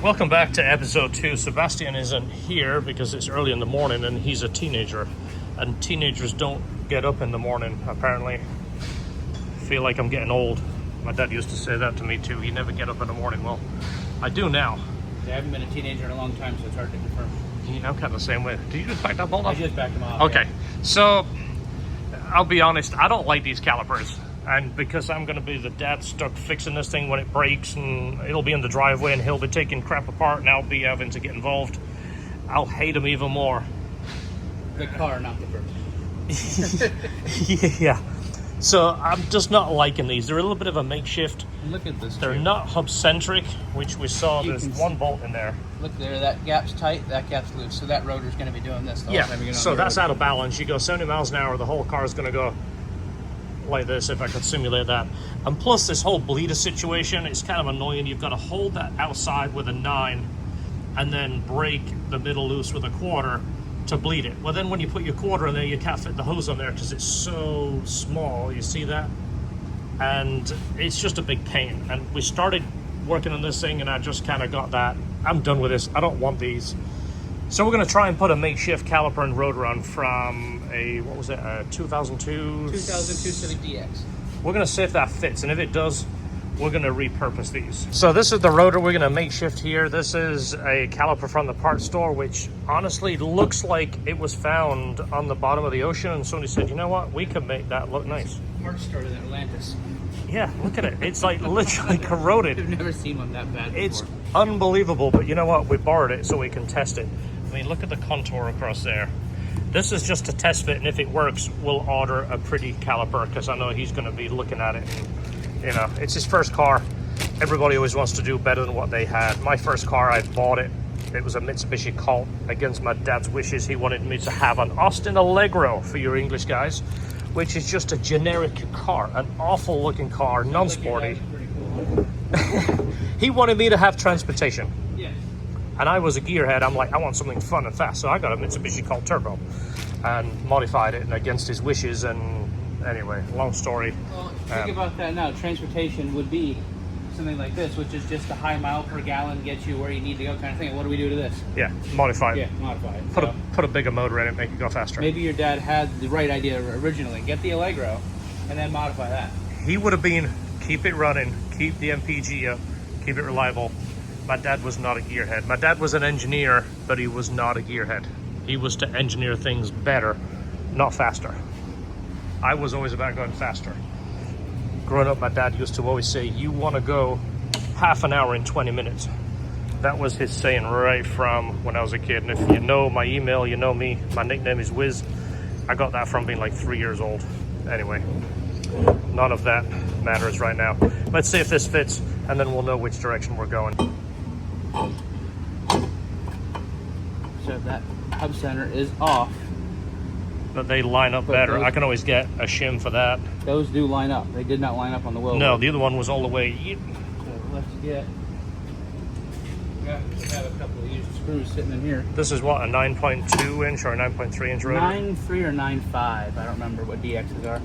Welcome back to episode 2. Sebastian isn't here because it's early in the morning and he's a teenager. And teenagers don't get up in the morning, apparently. I feel like I'm getting old. My dad used to say that to me too. He never get up in the morning. Well, I do now. I haven't been a teenager in a long time, so it's hard to confirm. Yeah, I'm kind of the same way. Did you just back that bolt off? I just backed him off. Okay, yeah. So I'll be honest, I don't like these calipers. And because I'm going to be the dad stuck fixing this thing when it breaks, and it'll be in the driveway and he'll be taking crap apart and I'll be having to get involved, I'll hate him even more. The car, not the person. Yeah. So I'm just not liking these. They're a little bit of a makeshift. Look at this. They're not hub-centric, which we saw. There's one bolt in there. Look there, that gap's tight, that gap's loose. So that rotor's going to be doing this the whole time you're So on the that's road. out of balance. You go 70 miles an hour, the whole car is going to go like this, if I could simulate that. And plus this whole bleeder situation, it's kind of annoying. You've got to hold that outside with a 9 and then break the middle loose with a 1/4 to bleed it. Well, then when you put your 1/4 in there, you can't fit the hose on there because it's so small. You see that? And it's just a big pain. And we started working on this thing and I just kind of got that. I'm done with this. I don't want these. So we're going to try and put a makeshift caliper and rotor on from a, what was it, a 2002? 2002 Civic DX. We're going to see if that fits, and if it does, we're going to repurpose these. So this is the rotor we're going to makeshift here. This is a caliper from the parts store, which honestly looks like it was found on the bottom of the ocean, and somebody said, you know what, we could make that look nice. Parts store in Atlantis. Yeah, look at it. It's like literally corroded. I've never seen one that bad before. It's unbelievable, but you know what? We borrowed it so we can test it. I mean, look at the contour across there. This is just a test fit, and if it works, we'll order a pretty caliper because I know he's going to be looking at it. And, you know, it's his first car. Everybody always wants to do better than what they had. My first car, I bought it. It was a Mitsubishi Colt. Against my dad's wishes, he wanted me to have an Austin Allegro for your English guys, which is just a generic car, an awful looking car, non-sporty. Cool. He wanted me to have transportation. Yes. And I was a gearhead. I'm like, I want something fun and fast. So I got a Mitsubishi Colt Turbo and modified it and against his wishes. And anyway, long story. Well, think about that now. Transportation would be something like this, which is just a high mile per gallon, get you where you need to go kind of thing. What do we do to this? Yeah, modify it. Yeah, modify it. Put a bigger motor in it, make it go faster. Maybe your dad had the right idea originally. Get the Allegro and then modify that. He would have been, keep it running, keep the MPG up, keep it reliable. My dad was not a gearhead. My dad was an engineer, but he was not a gearhead. He was to engineer things better, not faster. I was always about going faster. Growing up, my dad used to always say, you want to go half an hour in 20 minutes. That was his saying right from when I was a kid. And if you know my email, you know me. My nickname is Wiz. I got that from being like 3 years old. Anyway, none of that matters right now. Let's see if this fits, and then we'll know which direction we're going. So that hub center is off. But they line up better. I can always get a shim for that. Those do line up. They did not line up on the wheel. No, the other one was all the way. So let's get. We have a couple of used screws sitting in here. This is what, a 9.2 inch or a 9.3 inch rotor? 9.3 or 9.5. I don't remember what DXs are.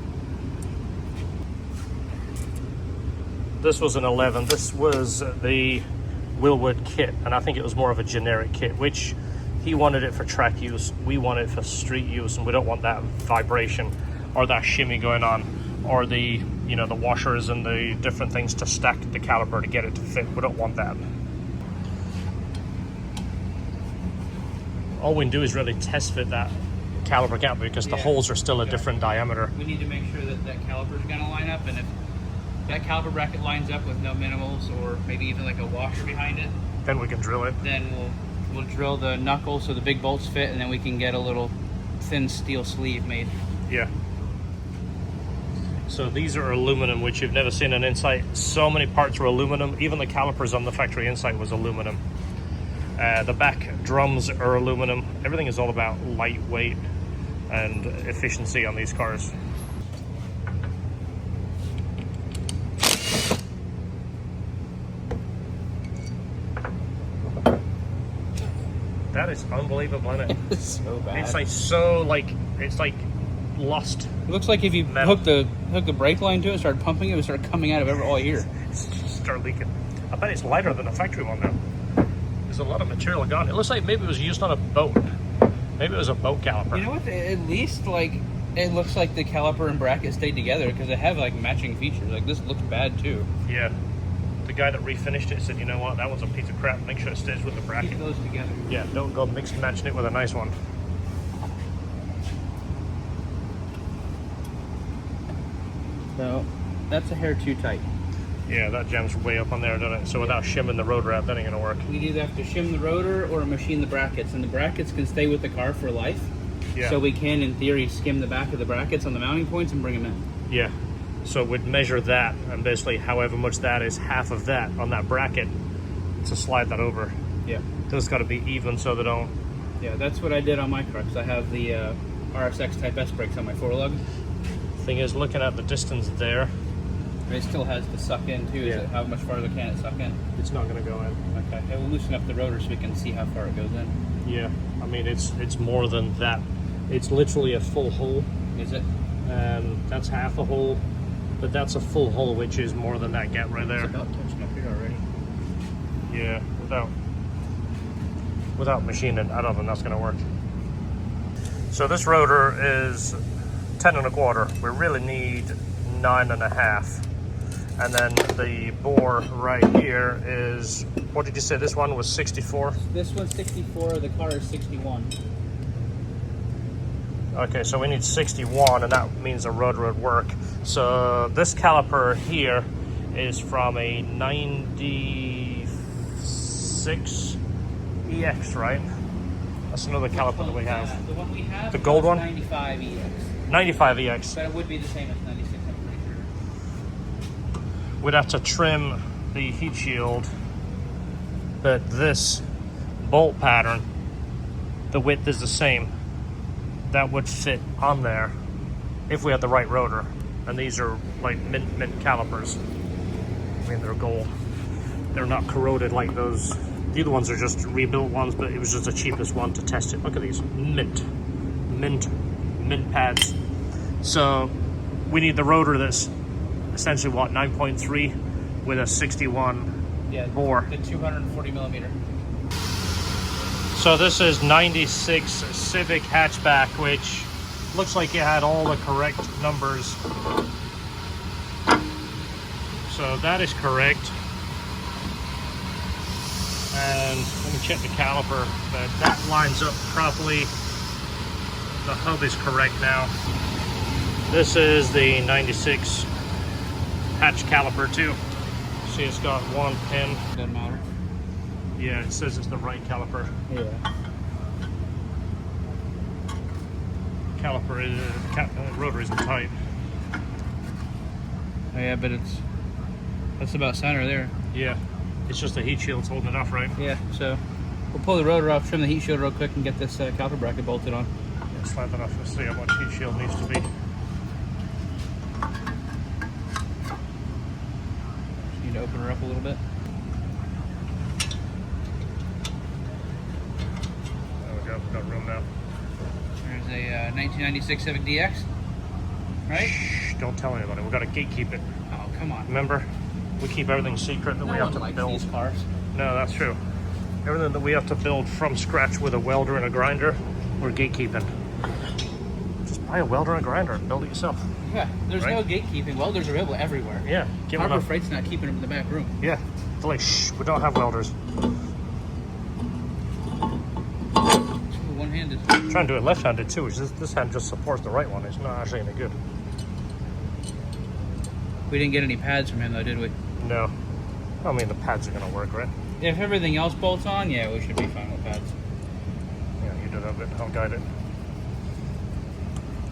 This was an 11. This was the Willwood kit, and I think it was more of a generic kit, which he wanted it for track use. We want it for street use, and we don't want that vibration or that shimmy going on, or the, you know, the washers and the different things to stack the caliper to get it to fit. We don't want that. All we can do is really test fit that caliper gap because the holes are still a different diameter. We need to make sure that that caliper is going to line up, and if that caliper bracket lines up with no minimals or maybe even like a washer behind it, Then we can drill it. then we'll drill the knuckle so the big bolts fit, and then we can get a little thin steel sleeve made. Yeah. So these are aluminum, which you've never seen an Insight. So many parts were aluminum. Even the calipers on the factory Insight was aluminum. The back drums are aluminum. Everything is all about lightweight and efficiency on these cars. That is unbelievable, isn't it? It's so bad. It's like so it's like lost. It looks like if you hook the brake line to it and started pumping it, would start coming out of all here. Start leaking. I bet it's lighter than a factory one now. a lot of material gone. It looks like maybe it was used on a boat. Maybe it was a boat caliper. You know what? At least, like, it looks like the caliper and bracket stayed together because they have, like, matching features. Like, this looks bad, too. Yeah. The guy that refinished it said, you know what, that one's a piece of crap. Make sure it stays with the bracket. Keep those together. Yeah, don't go mix and matching it with a nice one. So, that's a hair too tight. Yeah, that jams way up on there, doesn't it? So without shimming the rotor out, that ain't gonna work. We'd either have to shim the rotor or machine the brackets, and the brackets can stay with the car for life. Yeah. So we can, in theory, skim the back of the brackets on the mounting points and bring them in. Yeah. So we'd measure that, and basically however much that is, half of that on that bracket to slide that over. Yeah. Those got to be even so they don't. Yeah, that's what I did on my car, because I have the RSX Type S brakes on my 4-lug. Thing is, looking at the distance there, It still has to suck in too. Yeah. Is it, how much farther can it suck in? it's not going to go in. Okay, it will loosen up the rotor so we can see how far it goes in. Yeah, I mean it's more than that. It's literally a full hole. Is it? That's half a hole, but that's a full hole, which is more than that gap right there. It's about touching up here already. Yeah, without machining, I don't think that's going to work. So this rotor is 10 1/4. We really need 9 1/2. And then the bore right here is, what did you say this one was, 64? This one's 64, the car is 61. Okay, so we need 61, and that means the rotor would work. So this caliper here is from a 96 EX, right? That's another caliper that we have. The one we have, The gold one? 95 EX. 95 EX. But it would be the same as 96, I'm pretty sure. We'd have to trim the heat shield, but this bolt pattern, the width is the same. That would fit on there if we had the right rotor. And these are like mint calipers. I mean, they're gold. They're not corroded like those. The other ones are just rebuilt ones, but it was just the cheapest one to test it. Look at these, mint pads. So we need the rotor that's essentially what, 9.3 with a 61 bore. The 240 millimeter. So this is 96 Civic hatchback, which looks like it had all the correct numbers. So that is correct. And let me check the caliper, but that lines up properly. The hub is correct now. This is the 96 hatch caliper too. See, it's got one pin. Doesn't matter. Yeah, it says it's the right caliper. Yeah. Caliper is rotor isn't tight. Oh yeah, but that's about center there. Yeah, it's just the heat shield's holding it off, right? Yeah, so we'll pull the rotor off, trim the heat shield real quick, and get this caliper bracket bolted on. Yeah, slide that off. Let's see how much heat shield needs to be. Need to open her up a little bit. There we go. We've got room now. There's a 1996 Civic DX, right? Shh, don't tell anybody. We've got to gatekeep it. Oh, come on. Remember, we keep everything secret that No we have one to likes build. these cars. No, that's true. Everything that we have to build from scratch with a welder and a grinder, we're gatekeeping. Just buy a welder and a grinder and build it yourself. Yeah, there's Right? no gatekeeping. Welders are available everywhere. Yeah, get one Harbor up. Freight's not keeping them in the back room. Yeah, they're like, shh, we don't have welders. One-handed. Trying to do it left-handed too, which this hand just supports the right one. It's not actually any good. We didn't get any pads from him though, did we? No. I mean, the pads are going to work, right? If everything else bolts on, yeah, we should be fine with pads. Yeah, you do that bit. I'll guide it.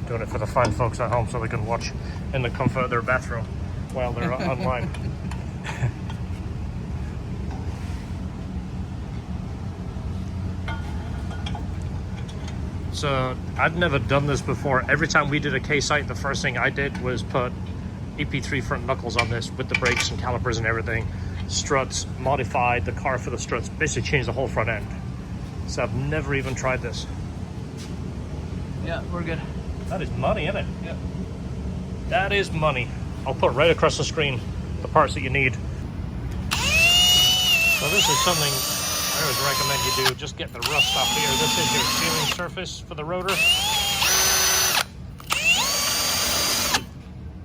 Doing it for the fine folks at home so they can watch in the comfort of their bathroom while they're online. So I've never done this before. Every time we did a K-Site, the first thing I did was put EP3 front knuckles on this with the brakes and calipers and everything. Struts, modified the car for the struts, basically changed the whole front end. So I've never even tried this. Yeah, we're good. That is money, isn't it? Yep. That is money. I'll put right across the screen the parts that you need. So this is something I always recommend you do, just get the rust off here. This is your sealing surface for the rotor.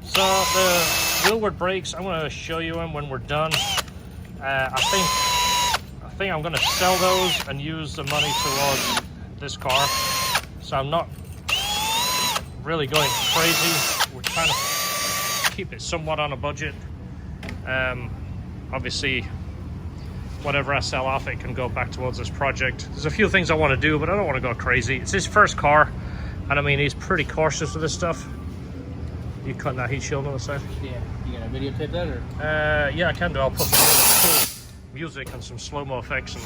So the wheelward brakes, I'm going to show you them when we're done. I think I'm going to sell those and use the money towards this car. So I'm not really going crazy. We're trying to keep it somewhat on a budget. Obviously, whatever I sell off it can go back towards this project. There's a few things I want to do, but I don't want to go crazy. It's his first car, and I mean, he's pretty cautious with this stuff. You cutting that heat shield on the side? Yeah. You gonna videotape that, or? Yeah, I can do. I'll put some really cool music and some slow-mo effects, and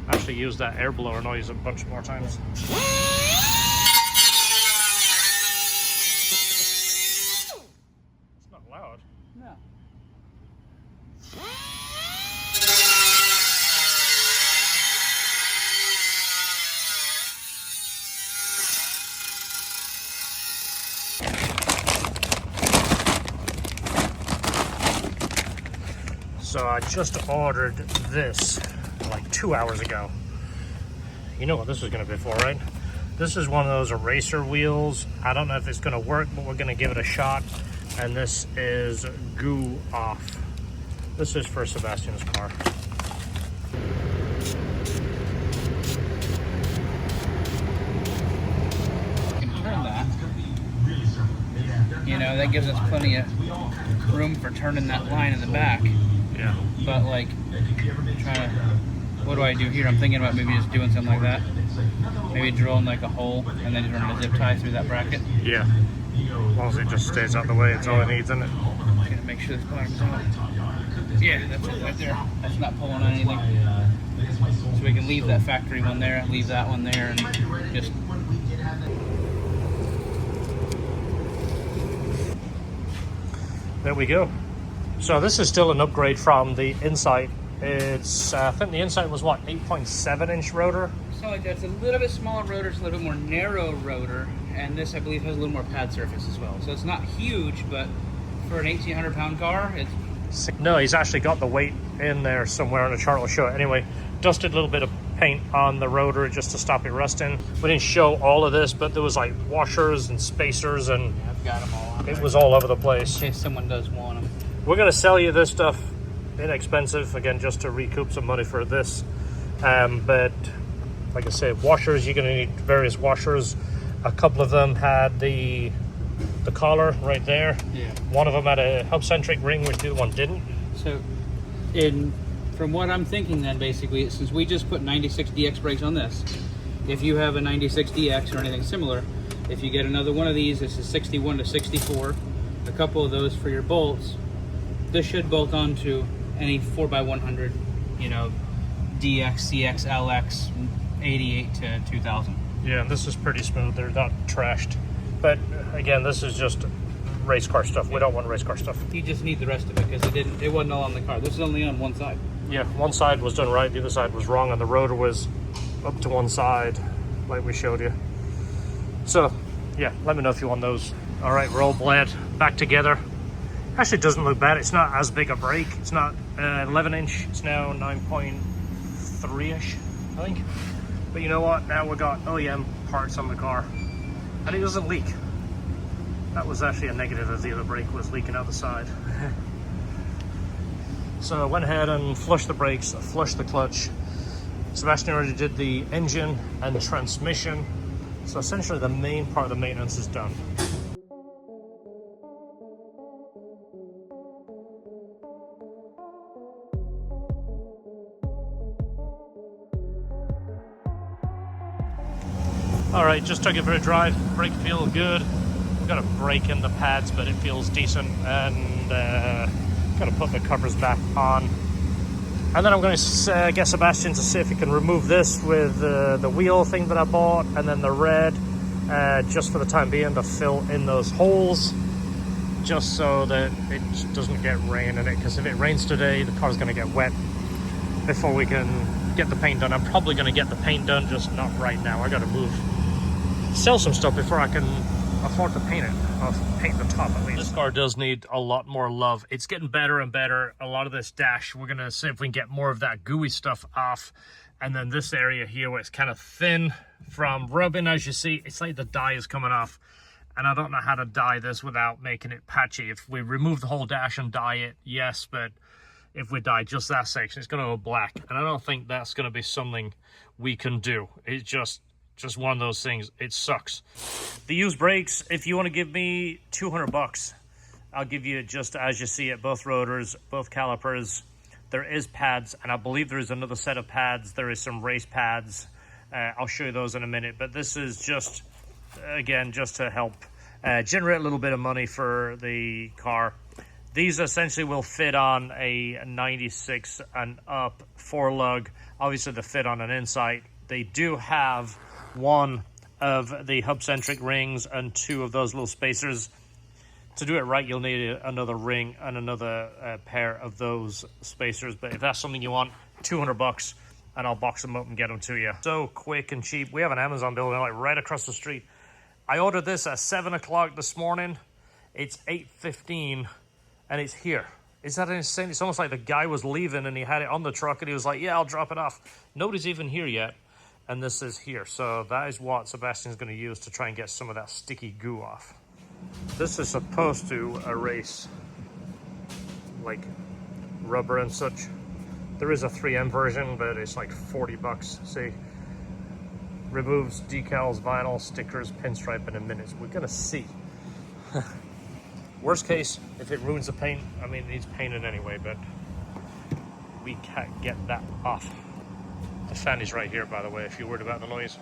actually use that air blower noise a bunch more times. It's not loud. No. So I just ordered this like 2 hours ago. You know what this is going to be for, right? This is one of those eraser wheels. I don't know if it's going to work, but we're going to give it a shot. And this is goo off. This is for Sebastian's car. You can turn that. You know, that gives us plenty of room for turning that line in the back. Yeah. But like, trying to, what do I do here? I'm thinking about maybe just doing something like that. Maybe drilling like a hole and then running a zip tie through that bracket. Yeah. As long as it just stays out the way, it's all it needs, isn't it? I'm gonna make sure this bottom's out. Yeah, that's it right there. That's not pulling on anything. So we can leave that factory one there, leave that one there, and just. There we go. So this is still an upgrade from the Insight. It's, I think the Insight was what, 8.7-inch rotor? So like that's a little bit smaller rotor, it's a little bit more narrow rotor, and this I believe has a little more pad surface as well. So it's not huge, but for an 1,800-pound car, it's... No, he's actually got the weight in there somewhere on the chart. I'll show it. Anyway, dusted a little bit of paint on the rotor just to stop it rusting. We didn't show all of this, but there was like washers and spacers, and Yeah, I've got them all on it there. was all over the place. In case someone does want them. We're going to sell you this stuff inexpensive, again, just to recoup some money for this. But like I said, washers, you're going to need various washers. A couple of them had the collar right there. Yeah. One of them had a hub-centric ring, which the other one didn't. So, from what I'm thinking then, basically, since we just put 96DX brakes on this, if you have a 96DX or anything similar, if you get another one of these, this is 61 to 64, a couple of those for your bolts, this should bolt onto any 4x100, you know, DX, CX, LX, 88 to 2000. Yeah, and this is pretty smooth. They're not trashed. But again, this is just race car stuff. We don't want race car stuff. You just need the rest of it because it wasn't all on the car. This is only on one side. Yeah, one side was done right, the other side was wrong, and the rotor was up to one side, like we showed you. So, yeah, let me know if you want those. All right, we're all bled back together. Actually, it doesn't look bad. It's not as big a brake. It's not 11-inch. It's now 9.3-ish, I think. But you know what? Now we've got OEM parts on the car, and it doesn't leak. That was actually a negative, as the other brake was leaking out the side. So I went ahead and flushed the brakes, flushed the clutch. Sebastian already did the engine and the transmission. So essentially the main part of the maintenance is done. All right, just took it for a drive. Brake feel good. We've got a brake in the pads, but it feels decent. And got to put the covers back on. And then I'm going to get Sebastian to see if he can remove this with the wheel thing that I bought, and then the red, just for the time being, to fill in those holes, just so that it doesn't get rain in it. Because if it rains today, the car's going to get wet before we can get the paint done. I'm probably going to get the paint done, just not right now. I got to sell some stuff before I can afford to paint it. I'll paint the top at least. This car does need a lot more love. It's getting better and better. A lot of this dash, we're gonna see if we can get more of that gooey stuff off. And then this area here where it's kind of thin from rubbing, as you see, it's like the dye is coming off. And I don't know how to dye this without making it patchy. If we remove the whole dash and dye it, yes, but if we dye just that section, it's gonna go black. And I don't think that's gonna be something we can do. It's just one of those things. It sucks. The used brakes, if you want to give me 200 bucks, I'll give you just as you see it, both rotors, both calipers. There is pads, and I believe there is another set of pads. There is some race pads. I'll show you those in a minute, but this is just, again, just to help generate a little bit of money for the car. These essentially will fit on a 96 and up 4-lug. Obviously, they fit on an Insight. They do have one of the hub-centric rings and 2 of those little spacers. To do it right, you'll need another ring and another pair of those spacers. But if that's something you want, 200 bucks, and I'll box them up and get them to you. So quick and cheap. We have an Amazon building like right across the street. I ordered this at 7 o'clock this morning. It's 8:15, and it's here. Is that insane? It's almost like the guy was leaving and he had it on the truck and he was like, yeah, I'll drop it off. Nobody's even here yet. And this is here. So that is what Sebastian's going to use to try and get some of that sticky goo off. This is supposed to erase like rubber and such. There is a 3M version, but it's like 40 bucks. See, removes decals, vinyl, stickers, pinstripe in a minute. We're going to see. Worst case, if it ruins the paint, I mean, it needs painted anyway, but we can't get that off. The fan is right here, by the way, if you're worried about the noise.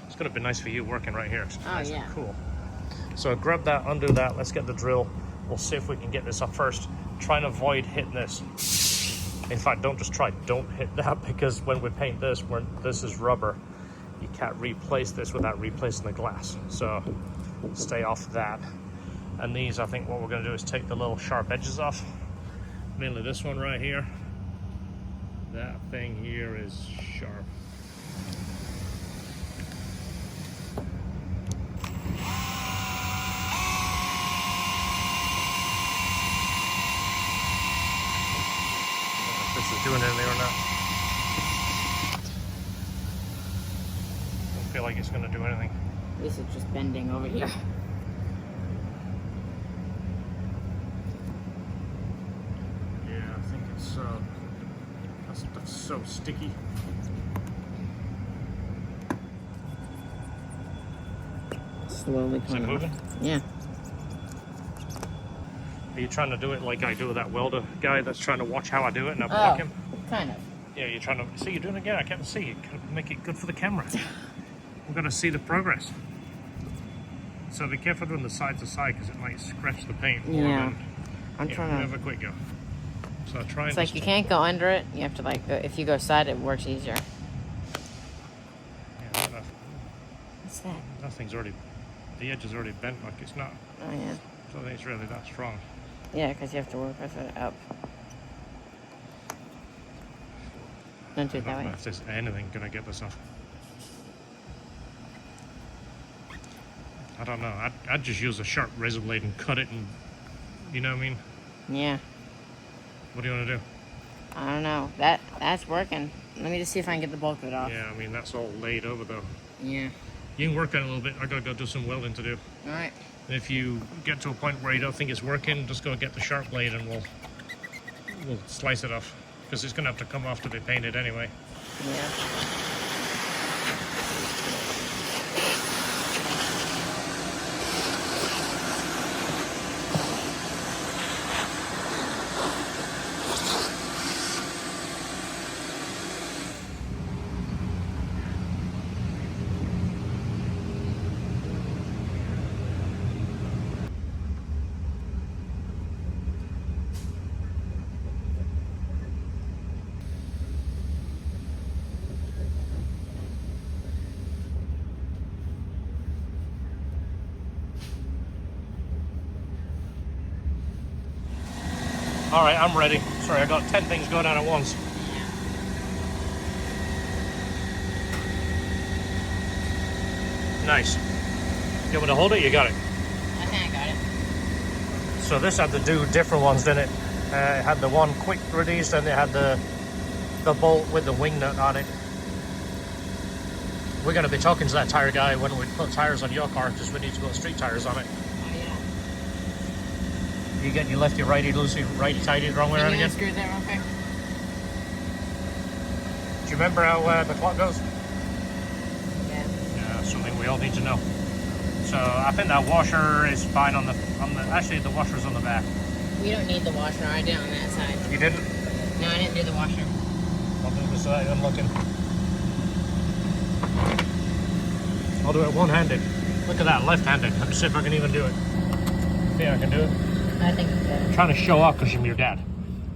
It's going to be nice for you working right here. It's nice and cool. So grab that, undo that, let's get the drill. We'll see if we can get this up first. Try and avoid hitting this. In fact, don't just try, don't hit that, because when we paint this, this is rubber, you can't replace this without replacing the glass. So stay off that. And these, I think what we're going to do is take the little sharp edges off. Mainly this one right here. That thing here is sharp. If this is doing anything or not. Don't feel like it's going to do anything. This is just bending over here. That's so sticky. Slowly Is it moving? Yeah. Are you trying to do it like I do with that welder guy that's trying to watch how I do it and I block him? Kind of. Yeah, you're trying to see, you're doing it again. I can't see it. Make it good for the camera. We're going to see the progress. So be careful doing the side to side because it might scratch the paint. Yeah. I'm trying to. Have a quick go. So try. It's like you can't go under it. You have to like go. If you go side, it works easier. Yeah, What's that? Nothing's already. The edge is already bent. Like it's not. Oh yeah. I don't think it's really that strong. Yeah, because you have to work with it up. Don't do it that I don't know way. if there's anything gonna get this off. I don't know. I'd just use a sharp razor blade and cut it, and you know what I mean. Yeah. What do you want to do? I don't know. That's working. Let me just see if I can get the bulk of it off. Yeah, I mean that's all laid over though. Yeah. You can work on it a little bit. I gotta go do some welding to do. All right. And if you get to a point where you don't think it's working, just go get the sharp blade and we'll slice it off, because it's gonna have to come off to be painted anyway. Yeah. All right, I'm ready. Sorry, I got 10 things going on at once. Nice. You want me to hold it? You got it. So this had to do different ones, didn't it? It had the one quick release, then it had the bolt with the wing nut on it. We're going to be talking to that tire guy when we put tires on your car, because we need to put street tires on it. Oh, yeah. You get your lefty, righty, loosey, righty, tighty, the wrong way around again? Screw that real quick. Do you remember how the clock goes? Yeah. Yeah, something we all need to know. So I think that washer is fine on the actually the washer's on the back. We don't need the washer. I did on that side. You didn't? No, I didn't do the washer. I'll do this side, I'm looking. I'll do it one-handed. Look at that, left-handed. Let me see if I can even do it. Yeah, I can do it. I think it's good. I'm trying to show off because I'm your dad.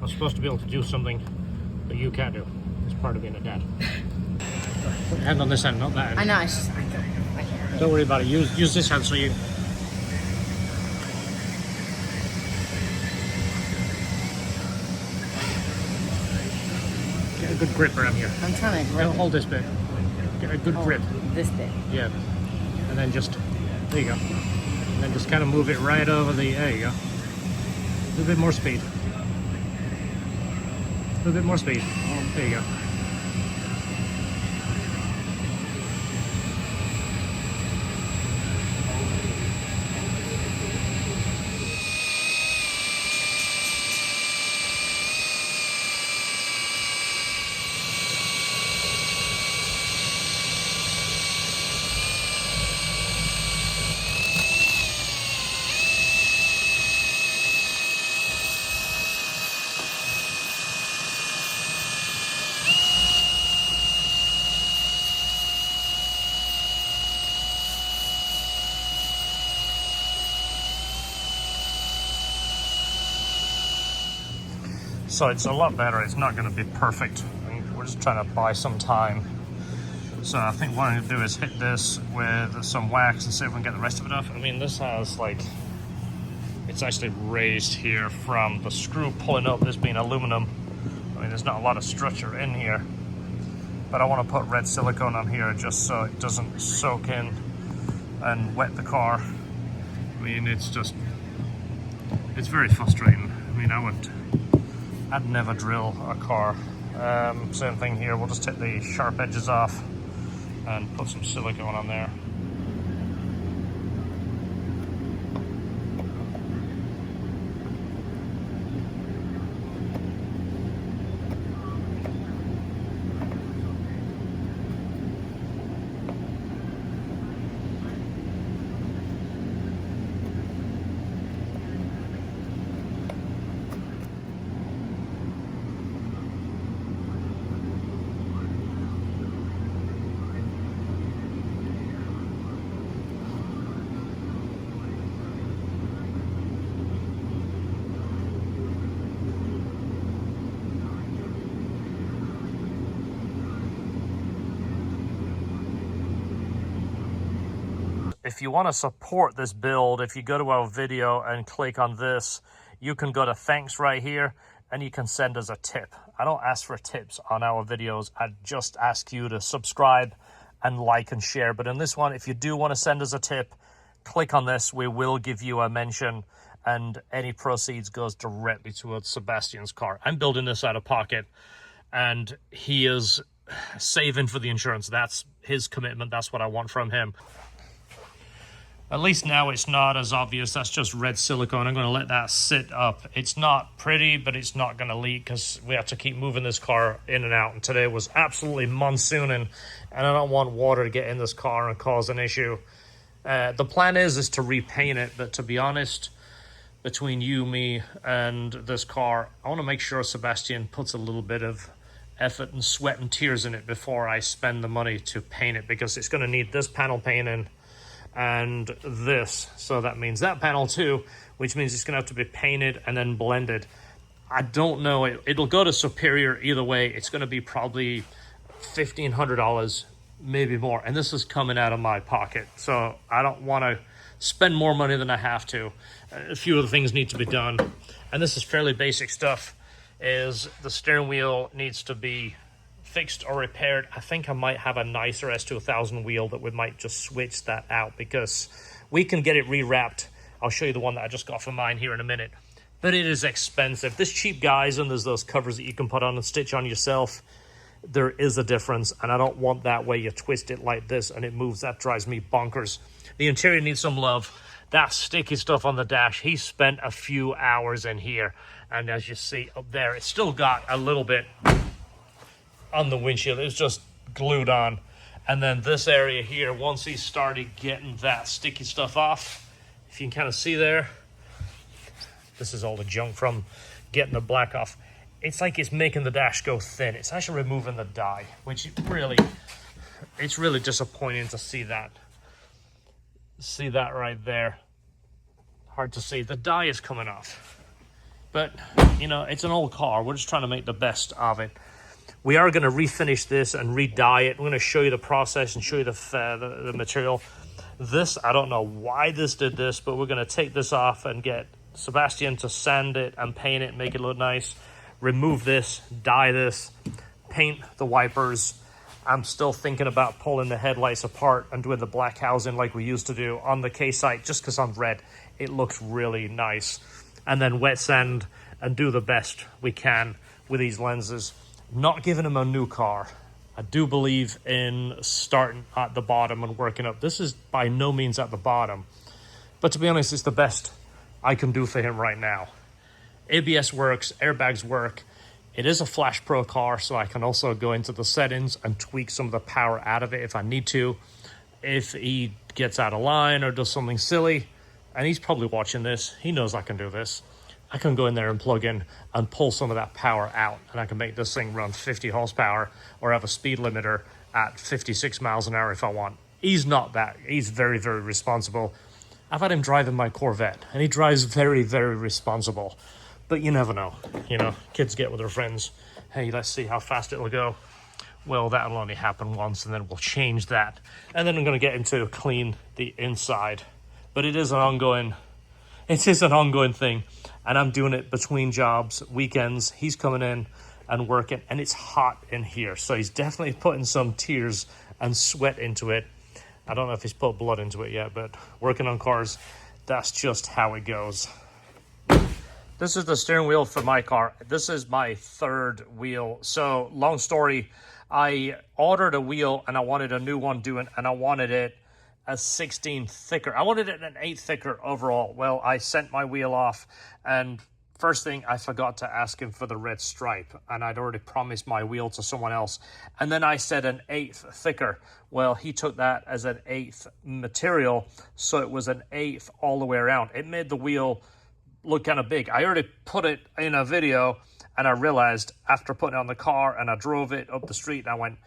I'm supposed to be able to do something that you can't do. It's part of being a dad. Put your hand on this end, not that end. I know, it's just... I can't. Don't worry about it. Use this hand so you... Get a good grip around here. I'm trying to grip. Hold this bit. Get a good grip. This bit. Yeah. And then just... There you go. And then just kind of move it right over the... There you go. A little bit more speed. A little bit more speed. There you go. So it's a lot better. It's not going to be perfect. We're just trying to buy some time. So I think what I'm going to do is hit this with some wax and see if we can get the rest of it off. I mean, this has like, it's actually raised here from the screw pulling up, this being aluminum. I mean, there's not a lot of structure in here, but I want to put red silicone on here just so it doesn't soak in and wet the car. I mean, it's very frustrating. I mean, I'd never drill a car. Same thing here, we'll just take the sharp edges off and put some silicone on there. If you want to support this build, if you go to our video and click on this, you can go to thanks right here and you can send us a tip. I don't ask for tips on our videos. I just ask you to subscribe and like and share. But in this one, if you do want to send us a tip, click on this. We will give you a mention and any proceeds goes directly towards Sebastian's car. I'm building this out of pocket and he is saving for the insurance. That's his commitment. That's what I want from him. At least now it's not as obvious. That's just red silicone. I'm going to let that sit up. It's not pretty, but it's not going to leak because we have to keep moving this car in and out. And today was absolutely monsooning, and I don't want water to get in this car and cause an issue. The plan is to repaint it, but to be honest, between you, me, and this car, I want to make sure Sebastian puts a little bit of effort and sweat and tears in it before I spend the money to paint it, because it's going to need this panel painting and this, so that means that panel too, which means it's gonna have to be painted and then blended. I don't know, it'll go to Superior either way. It's gonna be probably $1,500, maybe more, and this is coming out of my pocket, so I don't want to spend more money than I have to. A few of the things need to be done, and this is fairly basic stuff. Is the steering wheel needs to be fixed or repaired. I think I might have a nicer S2000 wheel that we might just switch that out, because we can get it rewrapped I'll show you the one that I just got for mine here in a minute. But it is expensive. This cheap guys, and there's those covers that you can put on and stitch on yourself. There is a difference, and I don't want that way you twist it like this and it moves. That drives me bonkers. The interior needs some love. That sticky stuff on the dash, he spent a few hours in here. And as you see up there, it's still got a little bit on the windshield. It's just glued on. And then this area here, once he started getting that sticky stuff off, if you can kind of see there, this is all the junk from getting the black off. It's like it's making the dash go thin. It's actually removing the dye, which really, it's really disappointing to see that. See that right there. Hard to see. The dye is coming off. But, you know, it's an old car. We're just trying to make the best of it. We are going to refinish this and re-dye it. I'm going to show you the process and show you the material. This, I don't know why this did this, but we're going to take this off and get Sebastian to sand it and paint it, make it look nice. Remove this, dye this, paint the wipers. I'm still thinking about pulling the headlights apart and doing the black housing like we used to do on the K-Sight, just because I'm red. It looks really nice. And then wet sand and do the best we can with these lenses. Not giving them a new car. I do believe in starting at the bottom and working up. This is by no means at the bottom, but to be honest, it's the best I can do for him right now. ABS works, airbags work. It is a Flash Pro car, so I can also go into the settings and tweak some of the power out of it if I need to. If he gets out of line or does something silly, and he's probably watching this, he knows I can do this. I can go in there and plug in and pull some of that power out, and I can make this thing run 50 horsepower or have a speed limiter at 56 miles an hour if I want. He's not that. He's very, very responsible. I've had him driving my Corvette, and he drives very, very responsible. But you never know. You know, kids get with their friends. Hey, let's see how fast it'll go. Well, that'll only happen once, and then we'll change that. And then I'm going to get him to clean the inside. But it is an ongoing thing. And I'm doing it between jobs, weekends. He's coming in and working, and it's hot in here. So he's definitely putting some tears and sweat into it. I don't know if he's put blood into it yet, but working on cars, that's just how it goes. This is the steering wheel for my car. This is my third wheel. So long story, I ordered a wheel and I wanted a new one doing, and I wanted it a 16 thicker. I wanted it an 8 thicker overall. Well, I sent my wheel off, and first thing, I forgot to ask him for the red stripe, and I'd already promised my wheel to someone else. And then I said an 1/8 thicker. Well, he took that as an 1/8 material, so it was an 1/8 all the way around. It made the wheel look kind of big. I already put it in a video, and I realized after putting it on the car and I drove it up the street, and I went,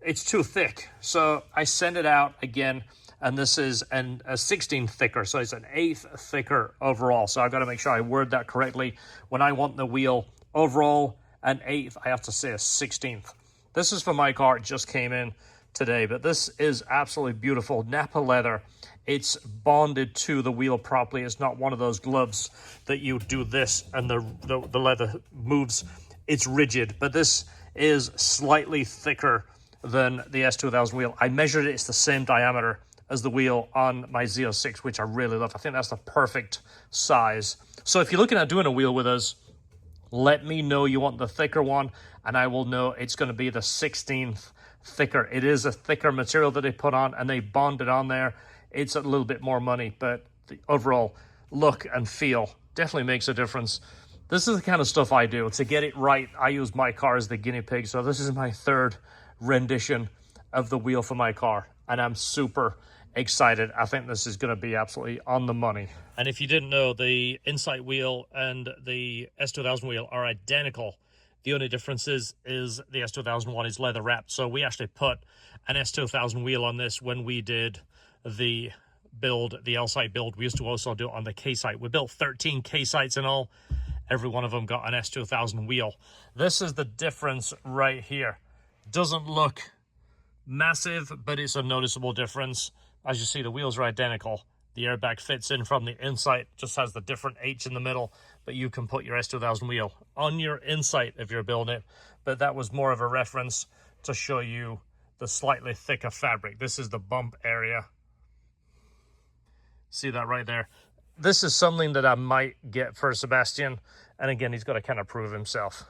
it's too thick. So I sent it out again, and this is a 16 thicker, so it's an 1/8 thicker overall. So I've got to make sure I word that correctly. When I want the wheel overall an 1/8, I have to say a 16th. This is for my car. It just came in today, but this is absolutely beautiful. Napa leather. It's bonded to the wheel properly. It's not one of those gloves that you do this and the leather moves. It's rigid, but this is slightly thicker than the S2000 wheel. I measured it. It's the same diameter as the wheel on my Z06, which I really love. I think that's the perfect size. So if you're looking at doing a wheel with us, let me know you want the thicker one, and I will know it's going to be the 16th thicker. It is a thicker material that they put on, and they bond it on there. It's a little bit more money, but the overall look and feel definitely makes a difference. This is the kind of stuff I do. To get it right, I use my car as the guinea pig. So this is my third rendition of the wheel for my car, and I'm super excited. I think this is going to be absolutely on the money. And if you didn't know, the Insight wheel and the S2000 wheel are identical. The only difference is the S2000 one is leather wrapped. So we actually put an S2000 wheel on this when we did the build, the L-Sight build. We used to also do it on the K-Sight. We built 13 K-Sights in all. Every one of them got an S2000 wheel. This is the difference right here. Doesn't look massive, but it's a noticeable difference. As you see, the wheels are identical. The airbag fits in from the Insight, just has the different H in the middle, but you can put your S2000 wheel on your Insight if you're building it. But that was more of a reference to show you the slightly thicker fabric. This is the bump area. See that right there? this is something that I might get for Sebastian. And again, he's got to kind of prove himself.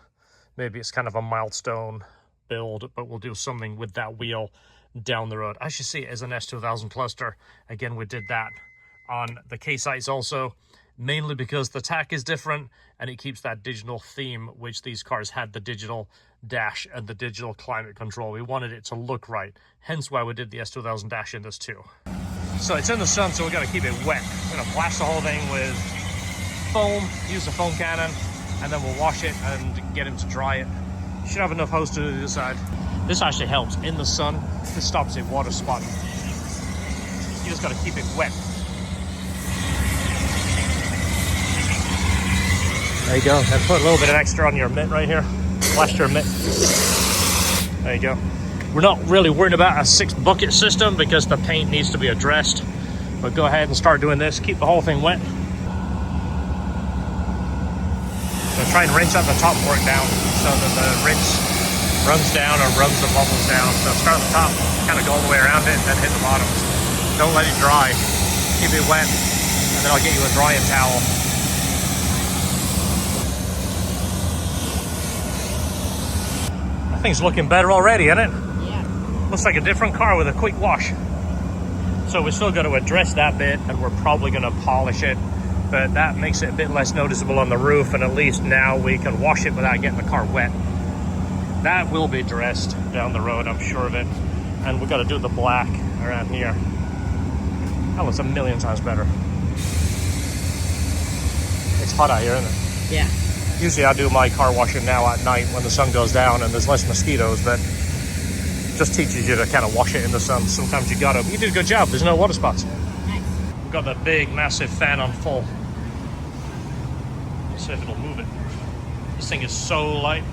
Maybe it's kind of a milestone build, but we'll do something with that wheel down the road. I should see it as an S2000 cluster. Again, we did that on the K-sites also, mainly because the tack is different and it keeps that digital theme, which these cars had the digital dash and the digital climate control. We wanted it to look right, hence why we did the S2000 dash in this too. So it's in the sun, so we got to keep it wet. We're going to blast the whole thing with foam, use the foam cannon, and then we'll wash it and get him to dry it. You should have enough hose to do this side. This actually helps in the sun. This stops it water spotting. You just got to keep it wet. There you go. And put a little bit of extra on your mitt right here. Blast your mitt. There you go. We're not really worried about a 6 bucket system because the paint needs to be addressed. But go ahead and start doing this. Keep the whole thing wet. So try and rinse out the top work down so that the rinse runs down or runs the bubbles down. So start at the top, kind of go all the way around it, then hit the bottom. Don't let it dry. Keep it wet, and then I'll get you a drying towel. That thing's looking better already, isn't it? Yeah. Looks like a different car with a quick wash. So we still got to address that bit, and we're probably going to polish it. But that makes it a bit less noticeable on the roof, and at least now we can wash it without getting the car wet. That will be dressed down the road, I'm sure of it. And we've got to do the black around here. That looks a million times better. It's hot out here, isn't it? Yeah. Usually I do my car washing now at night when the sun goes down and there's less mosquitoes, but just teaches you to kind of wash it in the sun. Sometimes you gotta. You did a good job. There's no water spots. Nice. We've got the big, massive fan on full. Let's see if it'll move it. This thing is so light.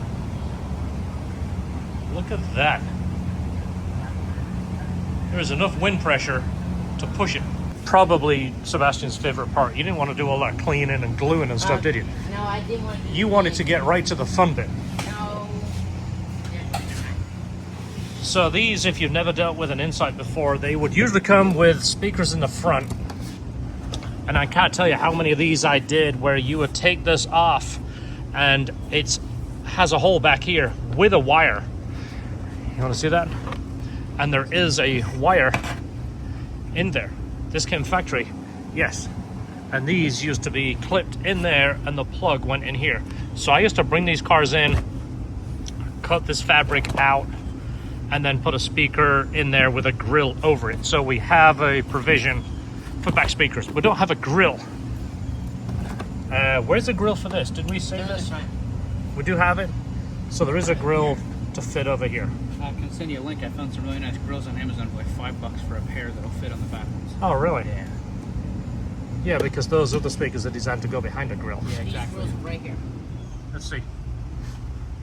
Look at that. There's enough wind pressure to push it. Probably Sebastian's favorite part. You didn't want to do all that cleaning and gluing and stuff, did you? No, I didn't want to do You wanted to get right to the fun bit. No. So these, if you've never dealt with an Insight before, they would usually come with speakers in the front. And I can't tell you how many of these I did where you would take this off and it has a hole back here with a wire. You want to see that? And there is a wire in there. This came factory, yes. And these used to be clipped in there and the plug went in here. So I used to bring these cars in, cut this fabric out, and then put a speaker in there with a grill over it. So we have a provision for back speakers. We don't have a grill. Where's the grill for this? Did we say this? We do have it. So there is a grill to fit over here. I can send you a link. I found some really nice grills on Amazon for like $5 for a pair that'll fit on the back ones. Oh, really? Yeah. Yeah, because those other speakers are designed to go behind a grill. Yeah, These exactly. grills right here. Let's see.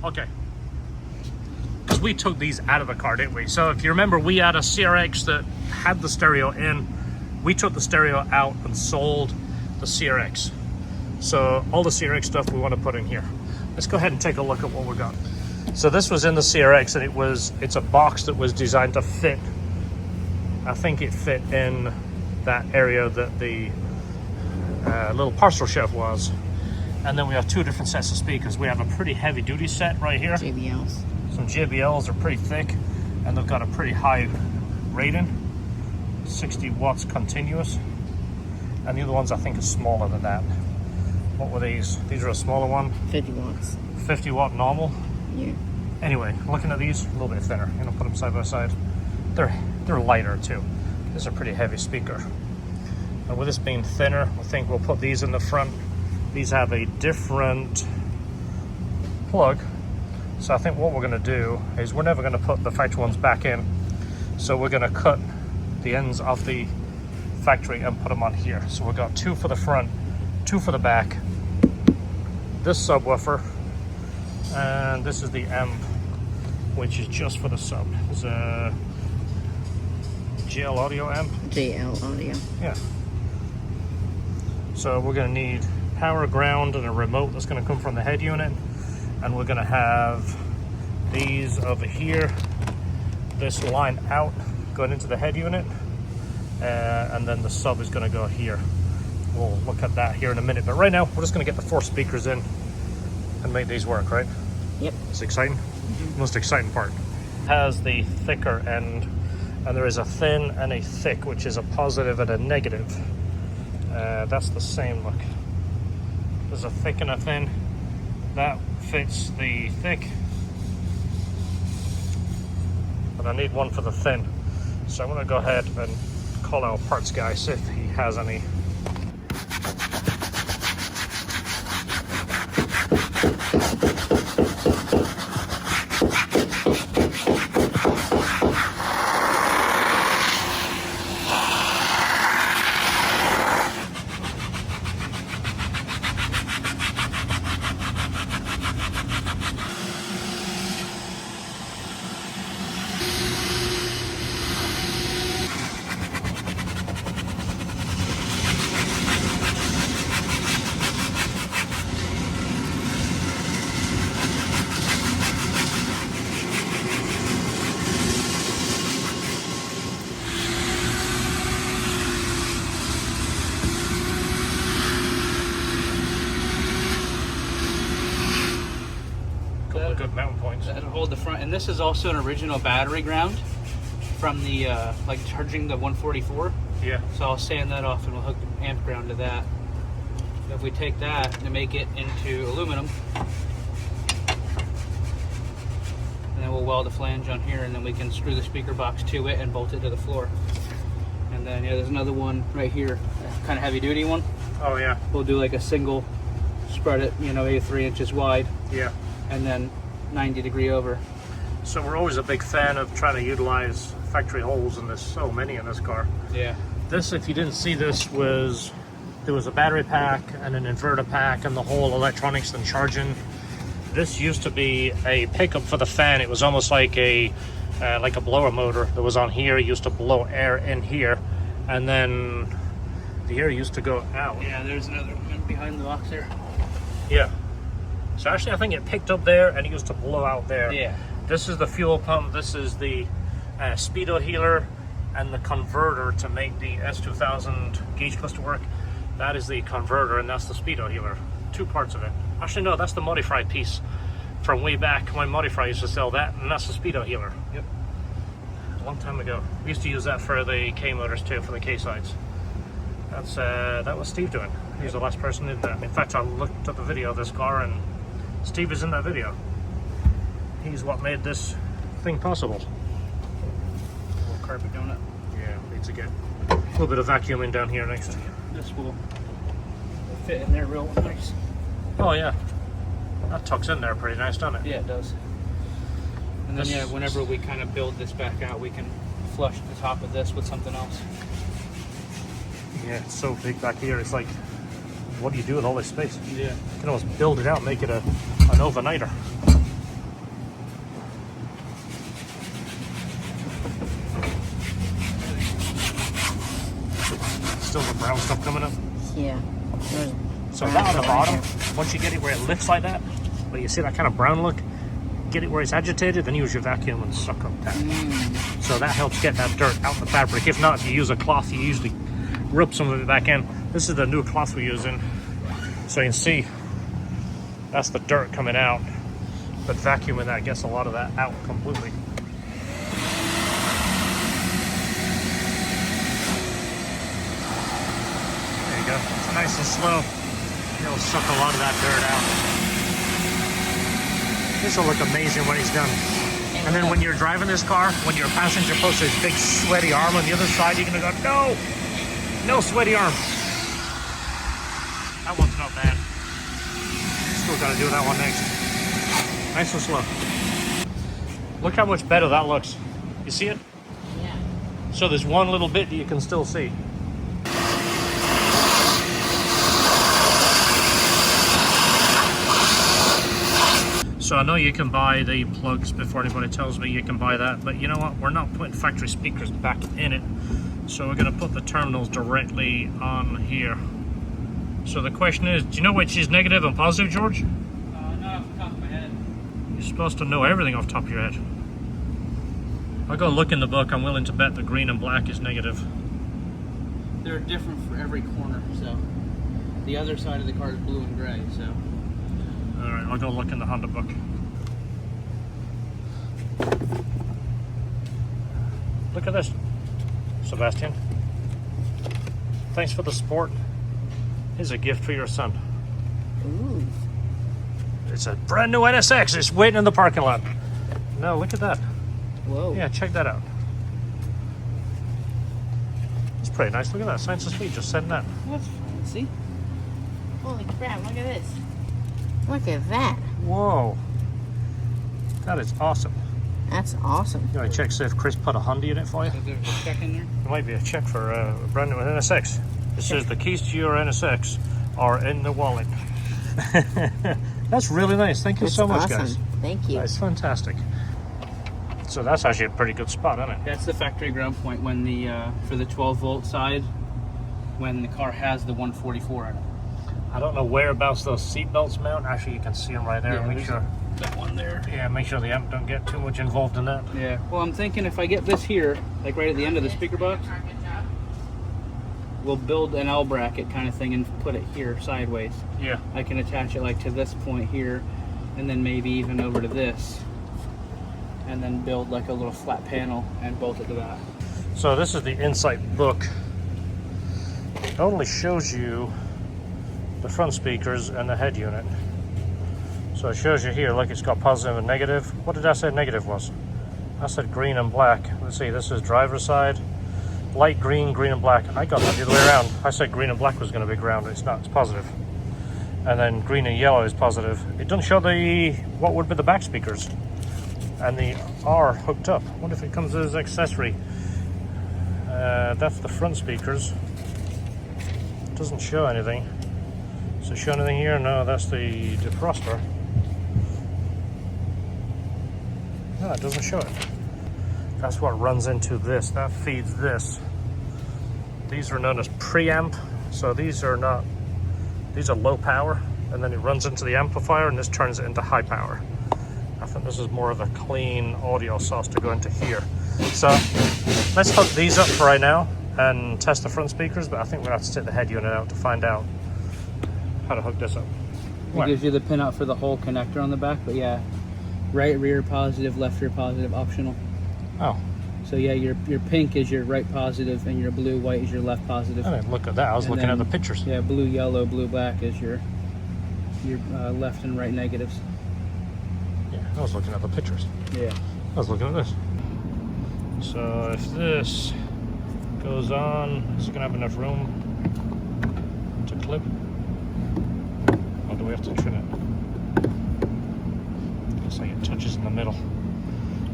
Okay. Because we took these out of the car, didn't we? So if you remember, we had a CRX that had the stereo in. We took the stereo out and sold the CRX. So all the CRX stuff we want to put in here. Let's go ahead and take a look at what we got. So this was in the CRX, and it's a box that was designed to fit. I think it fit in that area that the little parcel shelf was. And then we have 2 different sets of speakers. We have a pretty heavy duty set right here. JBLs. Some JBLs are pretty thick and they've got a pretty high rating, 60 watts continuous. And the other ones I think are smaller than that. What were these? These are a smaller one. 50 watts. 50 watt normal. Yeah. Anyway, looking at these, a little bit thinner. You know, put them side by side. They're lighter too. This is a pretty heavy speaker. And with this being thinner, I think we'll put these in the front. These have a different plug. So I think what we're gonna do is we're never gonna put the factory ones back in. So we're gonna cut the ends of the factory and put them on here. So we've got 2 for the front, 2 for the back. This subwoofer, and this is the amp, which is just for the sub. It's a GL audio amp. JL audio. Yeah. So we're gonna need power, ground, and a remote that's gonna come from the head unit. And we're gonna have these over here, this line out, going into the head unit. And then the sub is gonna go here. we'll look at that here in a minute. But right now, we're just going to get the 4 speakers in and make these work, right? Yep. It's exciting. Most exciting part. Has the thicker end, and there is a thin and a thick, which is a positive and a negative. That's the same look. There's a thick and a thin. That fits the thick, but I need one for the thin. So I'm going to go ahead and call our parts guy, see if he has any. Couple of good mounting points. That'll hold the front, and this is also an original battery ground from the like charging the 144. Yeah. So I'll sand that off and we'll hook the amp ground to that. If we take that and make it into aluminum, and then we'll weld a flange on here, and then we can screw the speaker box to it and bolt it to the floor. And then yeah, there's another one right here, kind of heavy duty one. Oh yeah. We'll do like a single, spread it, you know, maybe 3 inches wide, Yeah. and then 90-degree over. So we're always a big fan of trying to utilize factory holes, and there's so many in this car. Yeah. This, if you didn't see this, there was a battery pack and an inverter pack and the whole electronics and charging. This used to be a pickup for the fan. It was almost like a blower motor that was on here. It used to blow air in here, and then the air used to go out. Yeah, there's another one behind the box there. Yeah. So actually, I think it picked up there and it used to blow out there. Yeah. This is the fuel pump. This is the speedo healer and the converter to make the S2000 gauge cluster work. That is the converter, and that's the speedo healer. 2 parts of it. Actually, no, that's the Modify piece from way back when Modify used to sell that, and that's the speedo healer. Yep. A long time ago. We used to use that for the K motors too, for the K sides. That was Steve doing. He was the last person who did that. In fact, I looked up a video of this car, and Steve is in that video. He's what made this thing possible. Little carpet donut. Yeah, need to get a little bit of vacuum in down here next. This will fit in there real nice. Oh yeah, that tucks in there pretty nice, doesn't it? Yeah, it does. And then yeah, whenever we kind of build this back out, we can flush the top of this with something else. Yeah, it's so big back here. It's like, what do you do with all this space? Yeah. You can almost build it out, make it an overnighter. Still the brown stuff coming up. Yeah. So that on the bottom, once you get it where it lifts like that, but you see that kind of brown look, get it where it's agitated, then use your vacuum and suck up that. So that helps get that dirt out the fabric. If not, if you use a cloth, you usually rub some of it back in. This is the new cloth we're using. So you can see that's the dirt coming out, but vacuuming that gets a lot of that out completely. There you go. It's nice and slow. It'll suck a lot of that dirt out. This will look amazing when he's done. And then when you're driving this car, when your passenger posts his big sweaty arm on the other side, you're gonna go, no! No sweaty arm. That one's not bad. Still gotta do that one next. Nice and slow. Look how much better that looks. You see it? Yeah. So there's one little bit that you can still see. So I know you can buy the plugs before anybody tells me you can buy that, but you know what? We're not putting factory speakers back in it. So we're gonna put the terminals directly on here. So the question is, do you know which is negative and positive, George? Not off the top of my head. You're supposed to know everything off the top of your head. I'll go look in the book. I'm willing to bet the green and black is negative. They're different for every corner, so. The other side of the car is blue and gray, so. All right, I'll go look in the Honda book. Look at this, Sebastian. Thanks for the support. Here's a gift for your son. Ooh. It's a brand new NSX. It's waiting in the parking lot. No, look at that. Whoa. Yeah, check that out. It's pretty nice. Look at that. Science of Speed just sent that. That's fancy. Holy crap, look at this. Look at that. Whoa. That is awesome. That's awesome. You want to check see if Chris put a Honda in it for you? Is there a check in there? There might be a check for a brand new NSX. It says the keys to your NSX are in the wallet. That's really nice. Thank you That's so much, awesome. guys. Thank you. That's fantastic. So that's actually a pretty good spot, isn't it? That's the factory ground point when the for the 12-volt side, when the car has the 144 on it. I don't know whereabouts those seat belts mount. Actually, you can see them right there. Yeah, Make there's sure. that one there. Yeah, make sure the amp don't get too much involved in that. Yeah. Well, I'm thinking if I get this here, like right at the end of the speaker box, we'll build an L bracket kind of thing and put it here sideways. Yeah. I can attach it like to this point here, and then maybe even over to this, and then build like a little flat panel and bolt it to that. So this is the Insight book. It only shows you the front speakers and the head unit. So it shows you here, look, it's got positive and negative. What did I say negative was? I said green and black. Let's see, this is driver's side. Light green, green and black. I got that the other way around. I said green and black was going to be ground. It's not, it's positive. And then green and yellow is positive. It doesn't show the, what would be the back speakers. And the R hooked up. What if it comes as an accessory? That's the front speakers. It doesn't show anything. Does it show anything here? No, that's the defroster. No, it doesn't show it. That's what runs into this. That feeds this. These are known as preamp. So these are not, these are low power, and then it runs into the amplifier, and this turns it into high power. I think this is more of a clean audio source to go into here. So let's hook these up for right now and test the front speakers, but I think we're gonna have to take the head unit out to find out how to hook this up. It gives you the pin out for the whole connector on the back, but yeah, right rear positive, left rear positive, optional. Oh. So yeah, your pink is your right positive, and your blue white is your left positive. I didn't look at that. I was And looking at then, the pictures. Yeah, blue yellow, blue black is your left and right negatives. Yeah, I was looking at the pictures. Yeah. I was looking at this. So if this goes on, is it gonna have enough room to clip? Or do we have to trim it? Looks like it touches in the middle.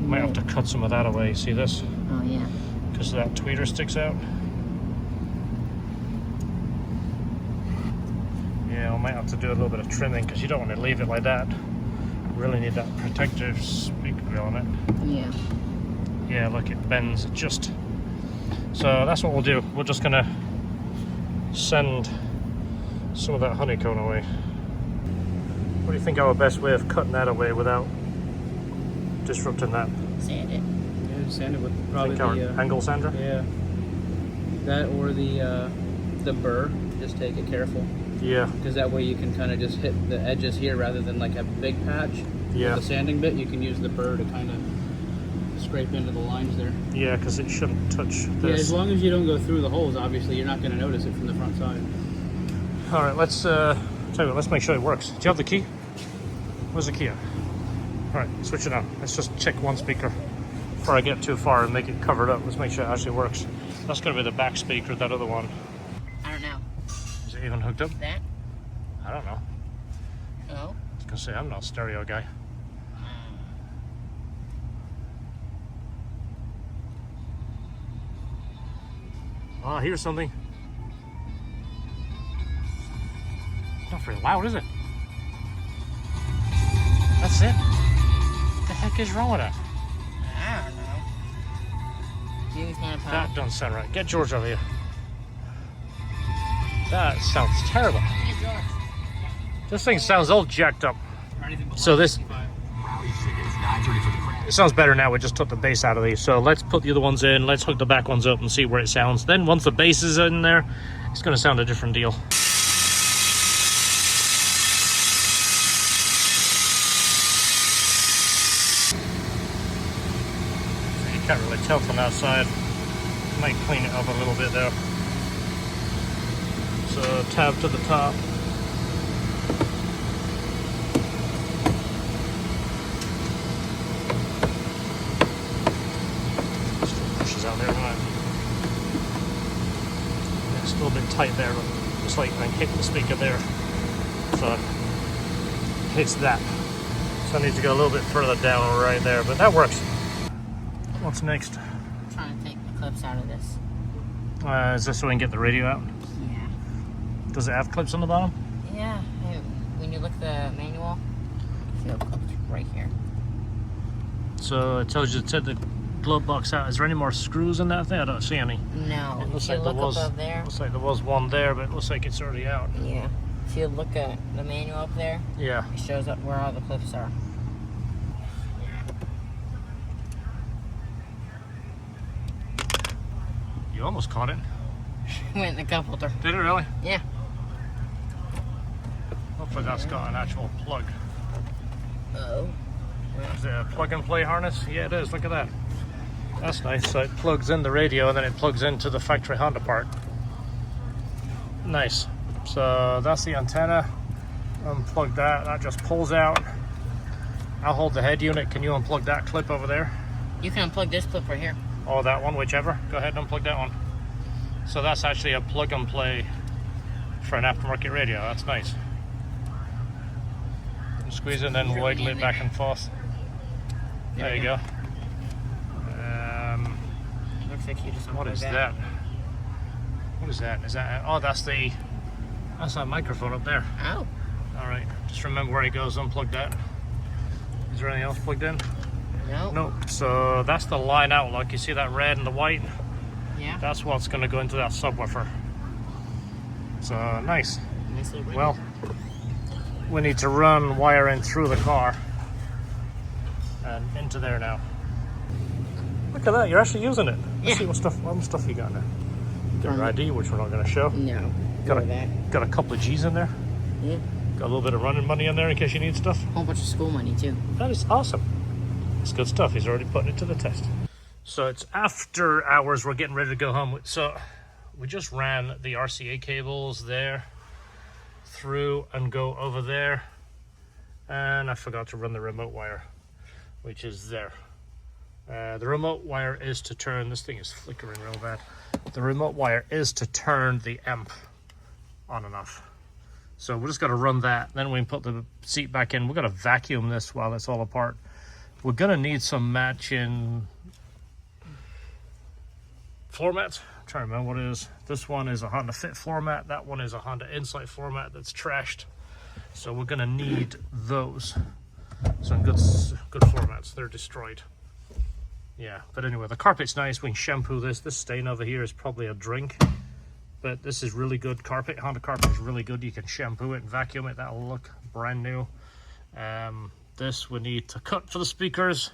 Might have to cut some of that away. See this? Oh, yeah. Because that tweeter sticks out. Yeah, I might have to do a little bit of trimming because you don't want to leave it like that. Really need that protective speaker grill on it. Yeah. Yeah, look, it bends just. So that's what we'll do. We're just gonna send some of that honeycomb away. What do you think our best way of cutting that away without disrupting that? Sand it. Yeah, sand it with probably Think our the angle sander? yeah, that or the burr. Just take it careful, Yeah, because that way you can kind of just hit the edges here rather than like a big patch. yeah, The sanding bit, you can use the burr to kind of scrape into the lines there. yeah, because it shouldn't touch Yeah, as this. long as you don't go through the holes, obviously you're not going to notice it from the front side. All right, let's tell you what, let's make sure it works. Do you have the key? Where's the key at? All right, switch it on. Let's just check one speaker before I get too far and make it covered up. Let's make sure it actually works. That's gonna be the back speaker, that other one. I don't know. Is it even hooked up? That? I don't know. Oh. I was gonna say, I'm not a stereo guy. Oh, here's something. Not very loud, is it? That's it? What the heck is wrong with that? I don't know. Jimmy's gonna pop. That doesn't sound right. Get George over here. That sounds terrible. This thing sounds all jacked up. So this, it sounds better now. We just took the bass out of these. So let's put the other ones in. Let's hook the back ones up and see where it sounds. Then once the bass is in there, it's going to sound a different deal. tilt on that side. Might clean it up a little bit though. So tab to the top. Still pushes out there, right? It's a little bit tight there, but just like I hit the speaker there. So it hits that. So I need to go a little bit further down right there, but that works. What's next? I'm trying to take the clips out of this. Is this so we can get the radio out? Yeah. Does it have clips on the bottom? Yeah. When you look at the manual, you have clips right here. So it tells you to take the glove box out. Is there any more screws in that thing? I don't see any. No. It looks If you like there look was. above there. Looks like there was one there, but it looks like it's already out. Yeah. If you look at the manual up there, Yeah. it shows up where all the clips are. You almost caught it. Went in the cup holder. Did it really? Yeah. Hopefully that's got an actual plug. Oh. Is it a plug and play harness? Yeah, it is. Look at that. That's nice. So it plugs in the radio and then it plugs into the factory Honda part. Nice. So that's the antenna. Unplug that. That just pulls out. I'll hold the head unit. Can you unplug that clip over there? You can unplug this clip right here. Or that one, whichever. Go ahead and unplug that one. So that's actually a plug and play for an aftermarket radio. That's nice. Squeeze it and then wiggle it back and forth. There you go. Looks like you just unplugged What is that? What is that? Is that? Oh, that's that microphone up there. Oh. All right. Just remember where it goes. Unplug that. Is there anything else plugged in? No. Nope. So that's the line outlook. You see that red and the white? Yeah. That's what's going to go into that subwoofer. So nice. Well, we need to run wire in through the car and into there now. Look at that, you're actually using it. Let's Yeah. see what stuff you got there. Got your ID, which we're not going to show. No. Got a couple of G's in there. Yeah. Got a little bit of running money in there in case you need stuff. Whole bunch of school money too. That is awesome. It's good stuff. He's already putting it to the test. So it's after hours. We're getting ready to go home. So we just ran the RCA cables there through and go over there, and I forgot to run the remote wire, which is there. The remote wire is to turn, this thing is flickering real bad. The remote wire is to turn the amp on and off. So we just got to run that, then we can put the seat back in. We're going to vacuum this while it's all apart. We're going to need some matching floor mats. I'm trying to remember what it is. This one is a Honda Fit floor mat. That one is a Honda Insight floor mat that's trashed. So we're going to need those. Some good floor mats. They're destroyed. Yeah, but anyway, the carpet's nice. We can shampoo this. This stain over here is probably a drink, but this is really good carpet. Honda carpet is really good. You can shampoo it and vacuum it. That'll look brand new. This we need to cut for the speakers,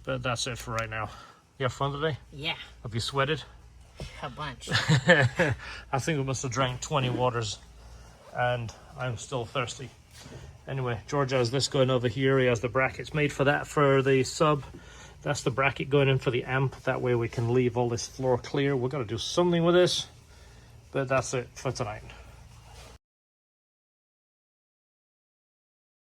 but that's it for right now. You have fun today? Yeah. Have you sweated? A bunch. I think we must have drank 20 waters, and I'm still thirsty. Anyway, George has this going over here. He has the brackets made for that for the sub. That's the bracket going in for the amp. That way we can leave all this floor clear. We're going to do something with this, but that's it for tonight.